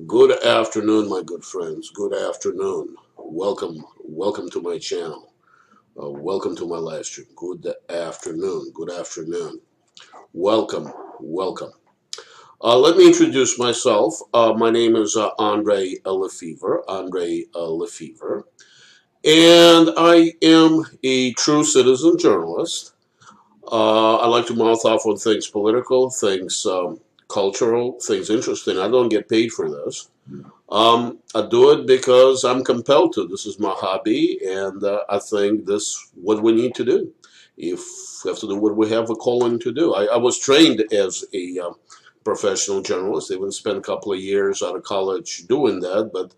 Good afternoon, my good friends. Good afternoon. Welcome to my channel. Welcome to my live stream. Good afternoon. Good afternoon. Welcome. Let me introduce myself. My name is Andre Lefevre. Lefevre, and I am a true citizen journalist. I like to mouth off on things political, things cultural, things interesting. I don't get paid for this. I do it because I'm compelled to. This is my hobby, and I think this is what we need to do. If we have to do what we have a calling to do. I was trained as a professional journalist. I even spent a couple of years out of college doing that, but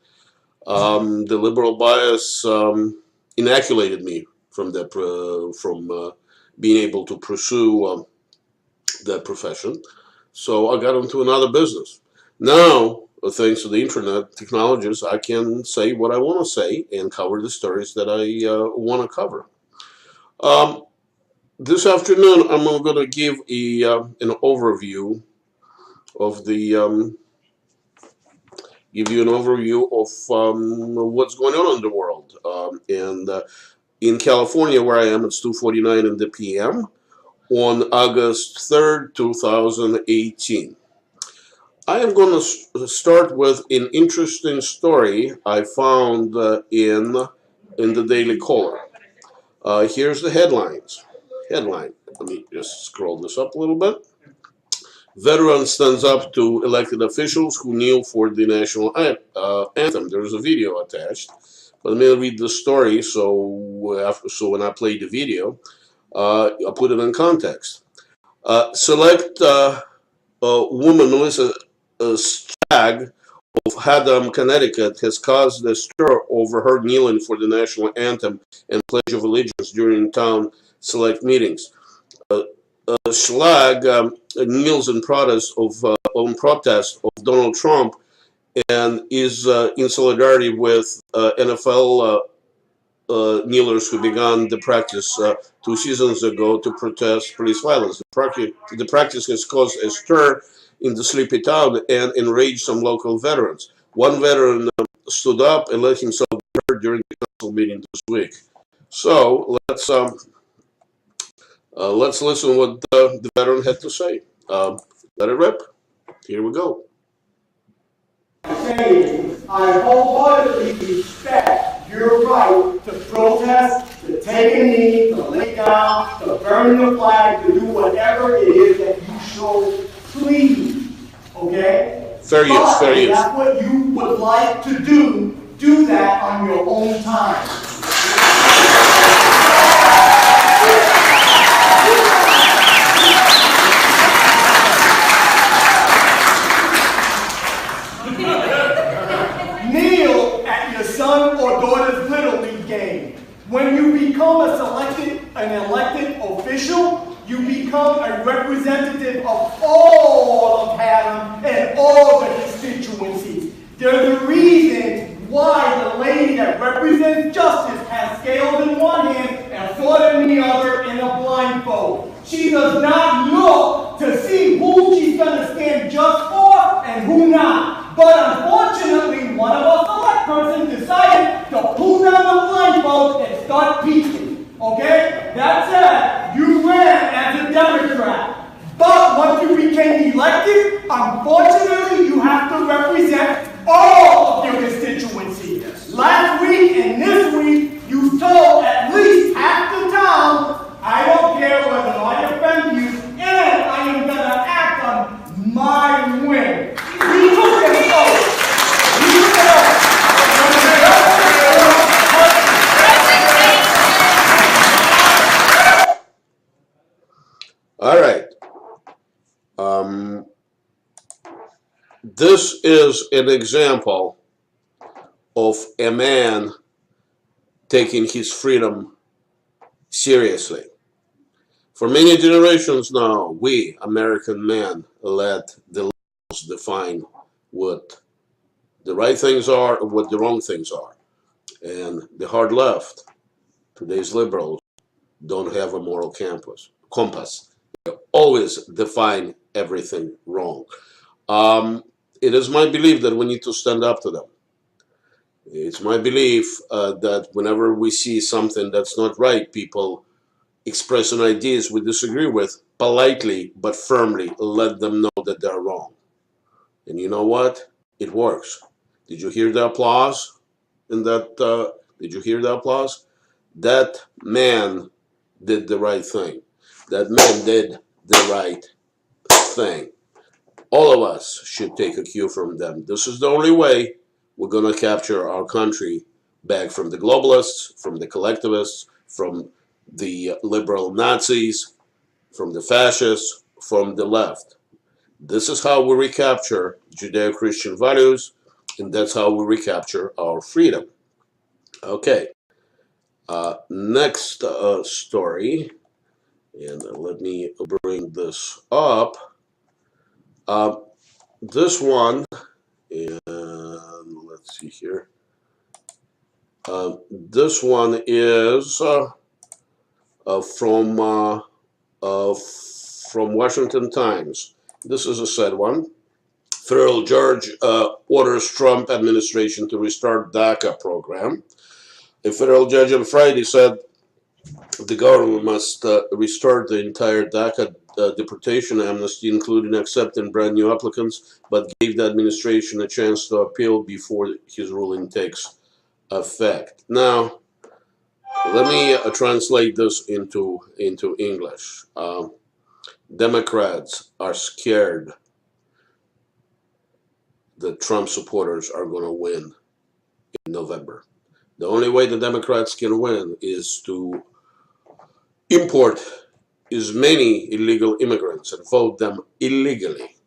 the liberal bias inoculated me from being able to pursue that profession. So I got into another business. Now, thanks to the internet technologies, I can say what I want to say and cover the stories that I want to cover. Um, this afternoon, I'm going to give an overview of the give you an overview of what's going on in the world. And in California, where I am, it's 2:49 in the p.m. on August 3rd, 2018. I am going to start with an interesting story I found in the Daily Caller. Here's the headlines. Headline. Let me just scroll this up a little bit. Veteran stands up to elected officials who kneel for the national anthem. There's a video attached, but let me read the story so when I play the video, I'll put it in context. Select woman Melissa Stagg of Haddam, Connecticut, has caused a stir over her kneeling for the national anthem and Pledge of Allegiance during town select meetings. Schlag kneels in protest of Donald Trump and is in solidarity with NFL kneelers who began the practice 2 seasons ago to protest police violence. The practice has caused a stir in the sleepy town and enraged some local veterans. One veteran stood up and let himself be heard during the council meeting this week. So let's listen to what the veteran had to say. Let it rip. Here we go. I wholeheartedly respect your right to protest, to take a knee, to lay down, to burn the flag, to do whatever it is that you so please. Okay? Fair use. If that's what you would like to do that on your own time. Kneel at your son or daughter's Little League game. When you become an elected official, you become a representative of all of Haddam and all the constituencies. There's a reason why the lady that represents justice has scales in one hand and sword in the other and a blindfold. She does not look to see who she's going to stand just for and who not. But unfortunately, one of us select person decided to pull down the blindfold and start peeking. Okay? That said, you ran as a Democrat. But once you became elected, unfortunately, you have to represent all of your constituency. Yes. Last week and this week, you told at least half the town, I don't care whether I offend you, and I am going to act on my whim. You took an oath. You took an oath. All right. This is an example of a man taking his freedom seriously. For many generations now, we American men let the liberals define what the right things are and what the wrong things are. And the hard left, today's liberals, don't have a moral compass. They always define everything wrong. it is my belief that we need to stand up to them. It's my belief that whenever we see something that's not right, people expressing ideas we disagree with, politely but firmly let them know that they're wrong. And you know what? It works. Did you hear the applause in that? Did you hear the applause? That man did the right thing. That man did the right thing. All of us should take a cue from them. This is the only way we're going to capture our country back from the globalists, from the collectivists, from the liberal Nazis, from the fascists, from the left. This is how we recapture Judeo-Christian values, and that's how we recapture our freedom. Okay, next story, and let me bring this up. This one, and let's see here. This one is from Washington Times. This is a sad one. Federal judge orders Trump administration to restart DACA program. A federal judge on Friday said the government must restart the entire DACA deportation amnesty, including accepting brand new applicants, but gave the administration a chance to appeal before his ruling takes effect. Now, let me translate this into English. Democrats are scared that Trump supporters are going to win in November. The only way the Democrats can win is to import as many illegal immigrants and vote them illegally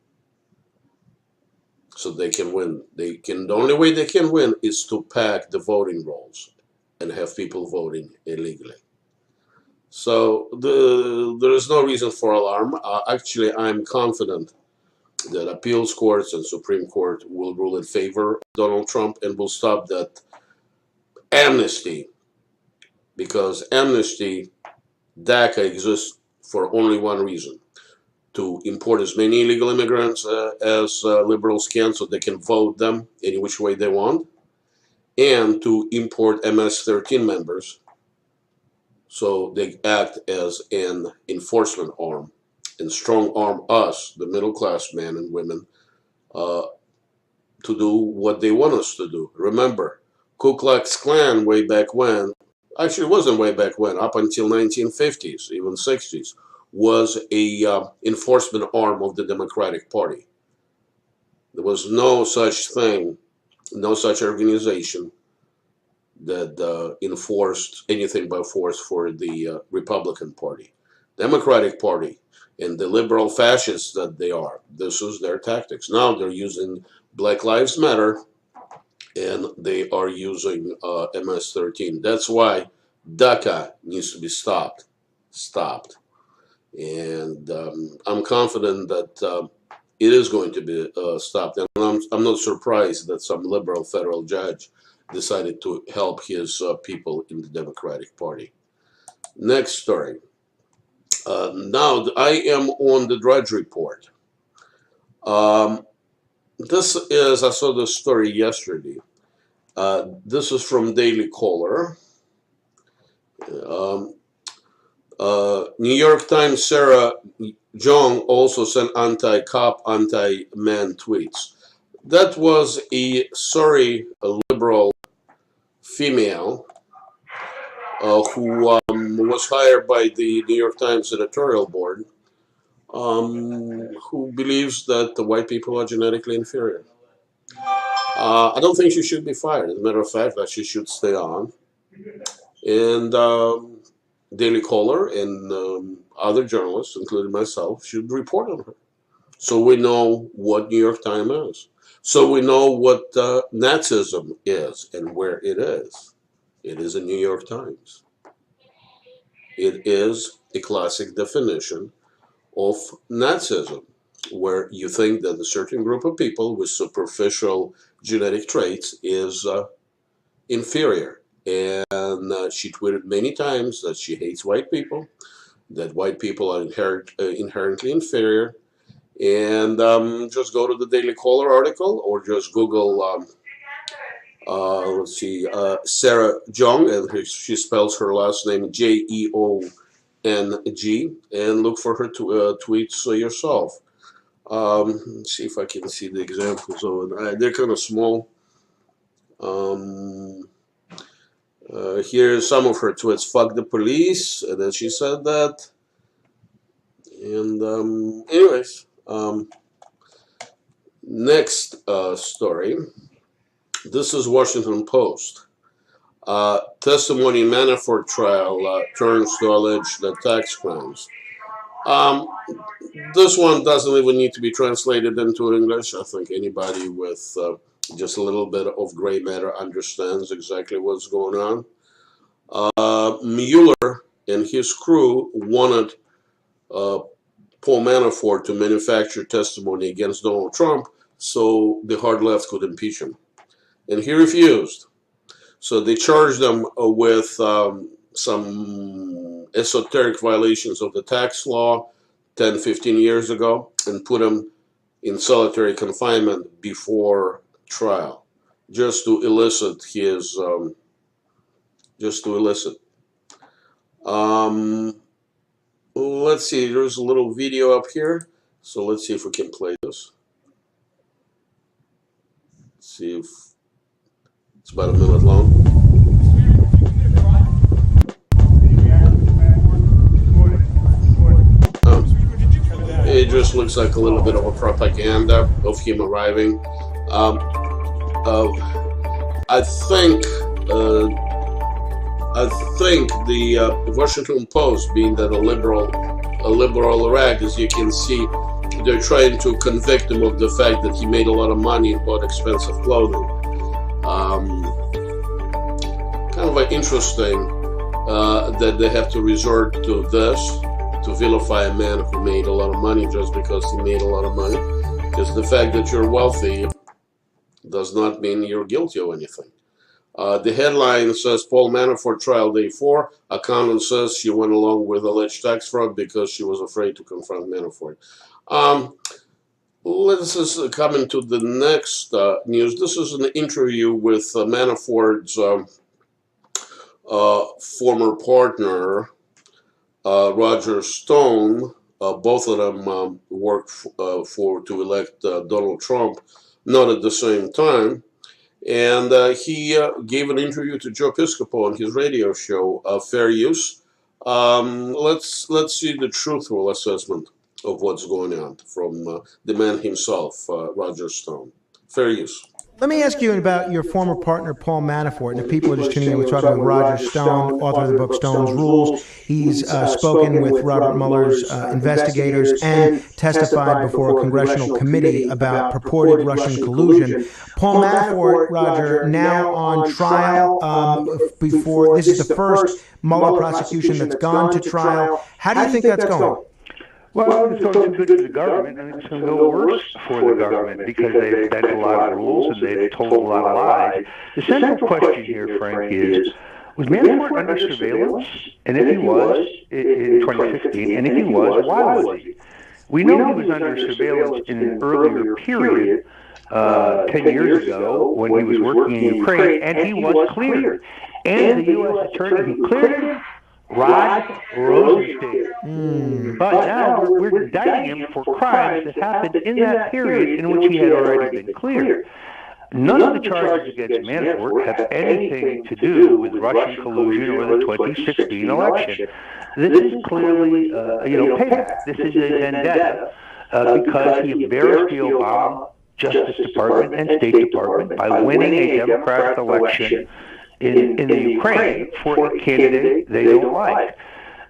so they can win. The only way they can win is to pack the voting rolls and have people voting illegally. So there is no reason for alarm. Actually, I'm confident that appeals courts and Supreme Court will rule in favor of Donald Trump and will stop that amnesty, because amnesty, DACA, exists for only one reason: to import as many illegal immigrants as liberals can so they can vote them any which way they want, and to import MS-13 members so they act as an enforcement arm and strong arm us, the middle class men and women, to do what they want us to do. Remember, Ku Klux Klan way back when, actually it wasn't way back when, up until 1950s, even 60s, was a enforcement arm of the Democratic Party. There was no such thing, no such organization that enforced anything by force for the Republican Party. Democratic Party and the liberal fascists that they are, this is their tactics. Now they're using Black Lives Matter and they are using MS-13. That's why DACA needs to be stopped. And I'm confident that it is going to be stopped. And I'm not surprised that some liberal federal judge decided to help his people in the Democratic Party. Next story. Now I am on the Drudge Report. This is, I saw this story yesterday. This is from Daily Caller. New York Times Sarah Jeong also sent anti-cop, anti-man tweets. That was a liberal female who was hired by the New York Times editorial board, who believes that the white people are genetically inferior. I don't think she should be fired. As a matter of fact, that she should stay on. And Daily Caller and other journalists, including myself, should report on her. So we know what New York Times is. So we know what Nazism is and where it is. It is a New York Times. It is a classic definition of Nazism, where you think that a certain group of people with superficial genetic traits is inferior. And she tweeted many times that she hates white people, that white people are inherently inferior, And just go to the Daily Caller article or just Google, let's see, Sarah Jeong, and she spells her last name Jeong, and look for her tweets yourself. Let's see if I can see the examples of it. They're kind of small. Here's some of her tweets. Fuck the police, and then she said that. And anyways, next story. This is Washington Post. Testimony in Manafort trial turns to alleged tax crimes. This one doesn't even need to be translated into English. I think anybody with just a little bit of gray matter understands exactly what's going on. Mueller and his crew wanted Paul Manafort to manufacture testimony against Donald Trump so the hard left could impeach him. And he refused. So they charged them with some esoteric violations of the tax law 10, 15 years ago and put him in solitary confinement before trial just to elicit his, let's see, there's a little video up here. So let's see if we can play this. Let's see if it's about a minute long. It just looks like a little bit of a propaganda of him arriving. I think the Washington Post, being that a liberal rag, as you can see, they're trying to convict him of the fact that he made a lot of money and bought expensive clothing. Kind of interesting that they have to resort to this to vilify a man who made a lot of money just because he made a lot of money. Because the fact that you're wealthy does not mean you're guilty of anything. The headline says Paul Manafort trial day 4. Accountant says she went along with alleged tax fraud because she was afraid to confront Manafort. Let's just come into the next news. This is an interview with Manafort's former partner, Roger Stone. Both of them worked to elect Donald Trump, not at the same time. And he gave an interview to Joe Piscopo on his radio show, Fair Use. Let's see the truthful assessment of what's going on from the man himself, Roger Stone. Fair Use. Let me ask you about your former partner, Paul Manafort. And if people are just tuning in, we're talking with Roger Stone, author of the book Stone's Rules. He's spoken with Robert Mueller's investigators and testified before a congressional committee about purported Russian collusion. Paul Manafort, Roger, now on trial before, this is the first Mueller prosecution that's gone to trial. How do you think that's going? Well, it's going too good for the government, and it's going to go worse for the government because they've bent a lot of rules and they've told a lot of lies. The central question here, Frank, is, was Manafort under surveillance? And if he was, in 2015, and if he was, why was he? We know he was under surveillance in an earlier period, 10 years ago, when he was working in Ukraine, and he was cleared. And the U.S. attorney who cleared him, Rod Rosenstein. But now we're indicting him for crimes that happened in that period in which he had already been cleared. None of the charges against Manafort have anything to do with Russian collusion or the 2016 election. This is clearly, payback. This is a vendetta because he embarrassed the Obama Justice Department and State Department by winning a Democratic election in the Ukraine for a candidate they don't like.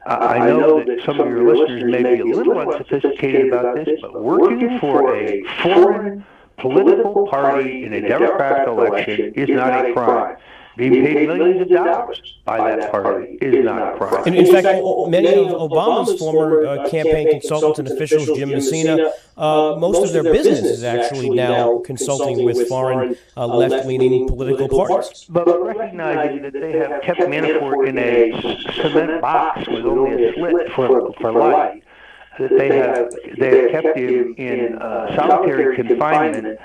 I know that some of your listeners may be a little unsophisticated about this, but working for a foreign political party in a Democratic election is not a crime. Being paid millions of dollars by that party is not a crime. In fact, many of Obama's former campaign consultants and officials, Jim Messina, most of their business is actually now consulting with foreign left-leaning political parties. But recognizing that they have kept Manafort in a cement box with only a slit for light, that they have kept him in solitary confinement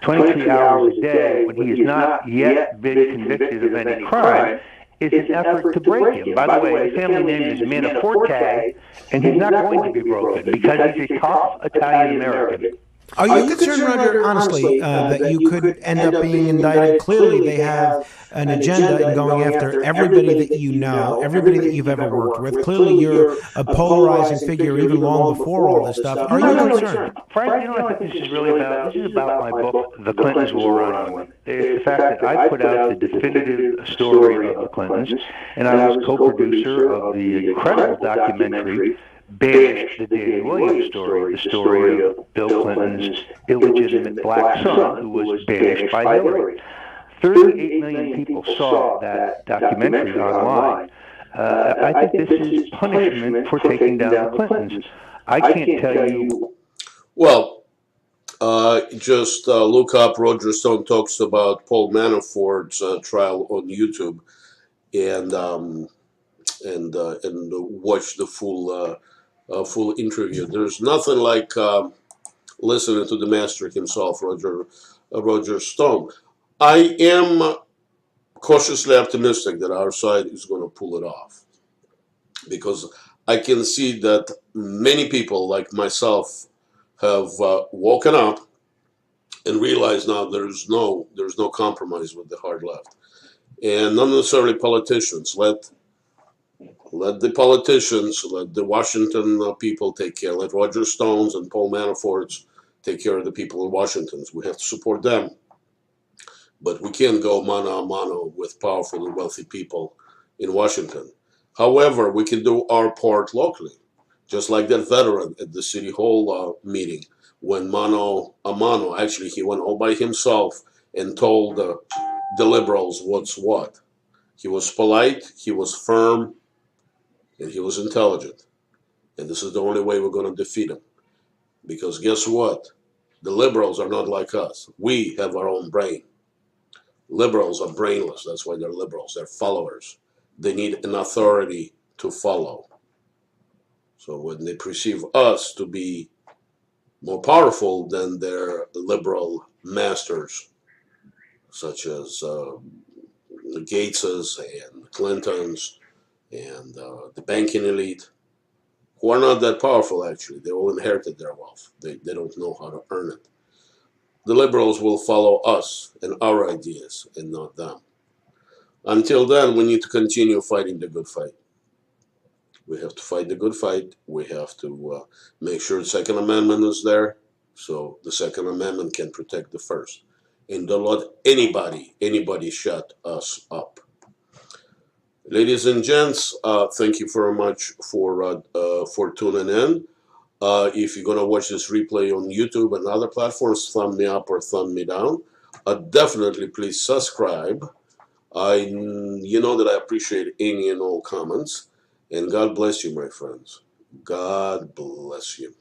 23 hours a day when he has not yet been convicted of any crime is an effort to break him. By the way, his family name is Manaforte, and he's not going to be broken because he's a tough Italian-American. Are you concerned, Roger, honestly, that you could end up being indicted? Clearly, they have an agenda in going after everybody that you know, everybody that you've ever worked with. Clearly, you're a polarizing figure even long before all this stuff. Are you concerned? Frank, I think this is about my book, The Clintons War on Women. It's the fact that I put out the definitive story of the Clintons, and I was co-producer of the incredible documentary Banished, the Danny Williams story, the story of Bill Clinton's illegitimate black son who was banished by Hillary. 38 million people saw that documentary online. I think this is punishment for taking down the Clintons. I can't tell you. Well, just look up Roger Stone talks about Paul Manafort's trial on YouTube, and watch the full interview. There's nothing like listening to the master himself, Roger Stone. I am cautiously optimistic that our side is going to pull it off, because I can see that many people like myself have woken up and realized now there's no compromise with the hard left, and not necessarily politicians. Let the politicians, let the Washington people take care. Let Roger Stones and Paul Manaforts take care of the people in Washington. We have to support them. But we can't go mano a mano with powerful and wealthy people in Washington. However, we can do our part locally, just like that veteran at the City Hall meeting, when mano a mano, actually he went all by himself and told the liberals what's what. He was polite, he was firm, and he was intelligent. And this is the only way we're going to defeat him. Because guess what? The liberals are not like us. We have our own brain. Liberals are brainless. That's why they're liberals. They're followers. They need an authority to follow. So when they perceive us to be more powerful than their liberal masters, such as the Gateses and Clintons and the banking elite, who are not that powerful actually. They all inherited their wealth. They don't know how to earn it. The liberals will follow us and our ideas and not them. Until then, we need to continue fighting the good fight. We have to fight the good fight. We have to make sure the Second Amendment is there, so the Second Amendment can protect the First. And don't let anybody shut us up. Ladies and gents, thank you very much for tuning in. If you're going to watch this replay on YouTube and other platforms, thumb me up or thumb me down. Definitely please subscribe. You know that I appreciate any and all comments. And God bless you, my friends. God bless you.